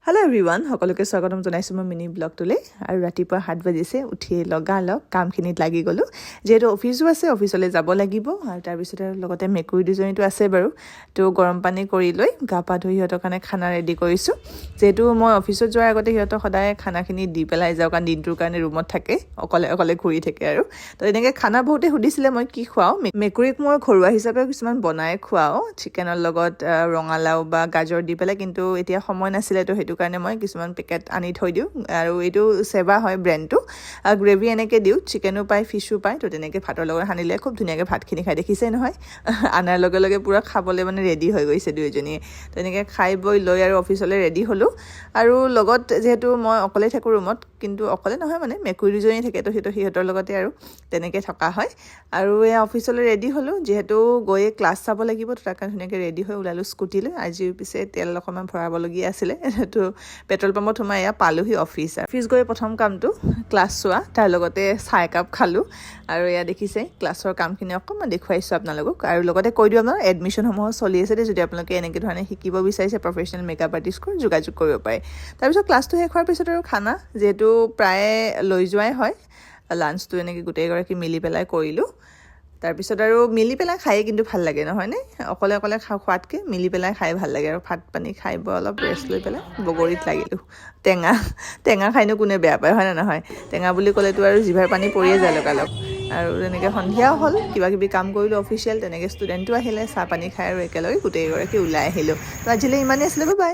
Hello everyone, সকলোকে স্বাগতম জনাইছো মই মিনি ব্লগটোলৈ আৰু ৰাতিপুৱা 7 বাজিছে উঠি লগালগ কামখিনিত লাগি গলো যেহেতু অফিসো আছে অফিসলৈ যাব লাগিব আৰু তাৰ পিছতে লগতে মেকুৰী দুজনীটো আছে বাৰু তো গৰম পানী কৰি লৈ গা পা ধুই হিহঁতৰ কাৰণে খানা ৰেডি কৰিছো যেহেতু মই অফিসত যোৱাৰ আগতে হিহঁতক সদায় খানাখিনি দি পেলাই যাওঁ কাৰণ দিনটোৰ কাৰণে ৰুমত থাকে অকলে ঘূৰি থাকে আৰু তো এনেকৈ খানা বহুতে সুধিছিলে মই কি খুৱাও মেকুৰীক মই ঘৰুৱা হিচাপে কিছুমান বনাই খুৱাও চিকেনৰ লগত ৰঙালাও বা গাজৰ দি পেলাই কিন্তু এতিয়া সময় নাছিলে তো সেইটো কাৰণে মই কিছুমান পেকেট আনি থৈ দিওঁ আৰু এইটো সেৱা হয় ব্ৰেণ্ডটো গ্ৰেভি এনেকৈ দিওঁ চিকেনো পায় ফিছো পায় তো তেনেকৈ ভাতৰ লগত সানিলে খুব ধুনীয়াকৈ ভাতখিনি খাই দেখিছে নহয় আনাৰ লগে লগে পুৰা খাবলৈ মানে ৰেডি হৈ গৈছে দুইজনীয়ে তেনেকৈ খাই বৈ লৈ আৰু অফিচলৈ ৰেডি হ'লোঁ আৰু লগত যিহেতু মই অকলে থাকোঁ ৰুমত কিন্তু অকলে নহয় মানে মেকুৰী দুজনী থাকে তো সিহঁতৰ লগতে আৰু তেনেকৈ থকা হয় আৰু এই অফিচলৈ ৰেডি হ'লোঁ যিহেতু গৈ ক্লাছ চাব লাগিব তো তাৰ কাৰণে ধুনীয়াকৈ ৰেডি হৈ ওলালোঁ স্কুটিলৈ আজি পিছে তেল অকণমান ভৰাবলগীয়া আছিলে তো পেট্ৰল পাম্পত সোমাই এয়া পালোহি অফিচ গৈ প্ৰথম কামটো ক্লাছ চোৱা তাৰ লগতে চাহ একাপ খালোঁ আৰু এয়া দেখিছে ক্লাছৰ কামখিনি অকণমান দেখুৱাইছোঁ আপোনালোকক আৰু লগতে কৈ দিওঁ আপোনাৰ এডমিশ্যনসমূহ চলি আছে যদি আপোনালোকে এনেকৈ ধৰণে শিকিব বিচাৰিছে প্ৰফেশ্যনেল মেকআপ আৰ্টিষ্টৰ যোগাযোগ কৰিব পাৰে তাৰপিছত ক্লাছটো শেষ হোৱাৰ পিছত আৰু খানা যিহেতু প্ৰায় লৈ যোৱাই হয় লাঞ্চটো এনেকৈ গোটেইগৰাকী মিলি পেলাই কৰিলোঁ তাৰপিছত আৰু মিলি পেলাই খায়ে কিন্তু ভাল লাগে নহয়নে অকলে খোৱাতকৈ মিলি পেলাই খাই ভাল লাগে আৰু ভাত পানী খাই বৈ অলপ ৰেষ্ট লৈ পেলাই বগৰীত লাগিলোঁ টেঙা খাইনো কোনে বেয়া পায় হয় নে নহয় টেঙা বুলি ক'লেতো আৰু জিভাৰ পানী পৰিয়ে যায় লগালগ আৰু তেনেকৈ সন্ধিয়াও হ'ল কিবা কিবি কাম কৰিলোঁ অফিচিয়েল তেনেকৈ ষ্টুডেণ্টো আহিলে চাহ পানী খাই আৰু একেলগে গোটেইগৰাকী ওলাই আহিলোঁ তো আজিলৈ ইমানেই আছিলে বাই